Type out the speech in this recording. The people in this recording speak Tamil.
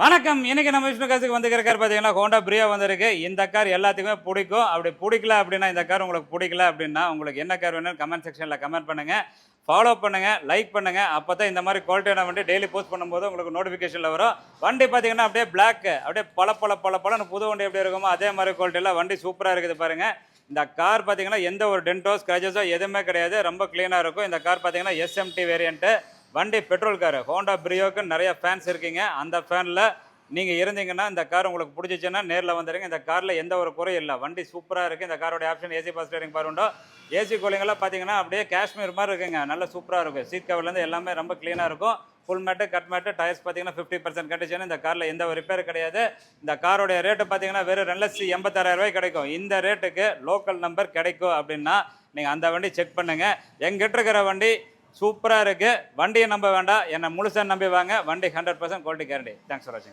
வணக்கம். இன்னைக்கு நம்ம விஷ்ணு காசுக்கு வந்துக்கிற கார் பார்த்தீங்கன்னா ஹோண்டா பிரியோ வந்திருக்கு. இந்த கார் எல்லாத்துக்குமே பிடிக்கும். அப்படி பிடிக்கல அப்படின்னா, இந்த கார் உங்களுக்கு பிடிக்கல அப்படின்னா, உங்களுக்கு என்ன கார் வேணும்னு கமெண்ட் செக்ஷனில் கமெண்ட் பண்ணுங்க. ஃபாலோ பண்ணுங்க, லைக் பண்ணுங்க. அப்போ தான் இந்த மாதிரி குவாலிட்டியான வண்டி டெய்லி போஸ்ட் பண்ணும்போது உங்களுக்கு நோட்டிஃபிகேஷனில் வரும். வண்டி பார்த்தீங்கன்னா அப்படியே பிளாக், அப்படியே பல புது வண்டி எப்படி இருக்குமோ அதே மாதிரி குவாலிட்டியில் வண்டி சூப்பராக இருக்குது பாருங்க. இந்த கார் பார்த்தீங்கன்னா எந்த ஒரு டென்ட்டோ ஸ்க்ராச்சஸோ எதுவுமே கிடையாது. ரொம்ப க்ளீனாக இருக்கும். இந்த கார் பார்த்தீங்கன்னா எஸ்எம்டி வேரியண்ட்டு. வண்டி பெட்ரோல் காரு. ஹோண்டா பிரியோக்கு நிறைய ஃபேன்ஸ் இருக்கீங்க. அந்த ஃபேனில் நீங்கள் இருந்தீங்கன்னா இந்த கார் உங்களுக்கு பிடிச்சிச்சுன்னா நேரில் வந்துடுங்க. இந்த காரில் எந்த ஒரு குறையும் இல்லை. வண்டி சூப்பராக இருக்குது. இந்த காரோட option AC power steering power உண்டோ. ஏசி கூலிங்கெல்லாம் பார்த்தீங்கன்னா அப்படியே காஷ்மீர் மாதிரி இருக்குங்க. நல்லா சூப்பராக இருக்கும். சீட் கவர்லேருந்து எல்லாமே ரொம்ப க்ளீனாக இருக்கும். Full mat, cut mat, tyres பார்த்தீங்கன்னா 50% கண்டிஷன். இந்த காரில் எந்த ஒரு ரிப்பேர் கிடையாது. இந்த காரோடைய ரேட்டு பார்த்தீங்கன்னா வெறும் 2,86,000 கிடைக்கும். இந்த ரேட்டுக்கு லோக்கல் நம்பர் கிடைக்கும் அப்படின்னா நீங்கள் அந்த வண்டி செக் பண்ணுங்கள். எங்கிட்ட இருக்கிற வண்டி சூப்பராக இருக்குது. வண்டியை நம்ப வேண்டாம், என்னை முழுசாக நம்பி வாங்க. வண்டி 100% குவாலிட்டி கேரண்டி. தேங்க்ஸ் ஃபார் வாட்சிங்.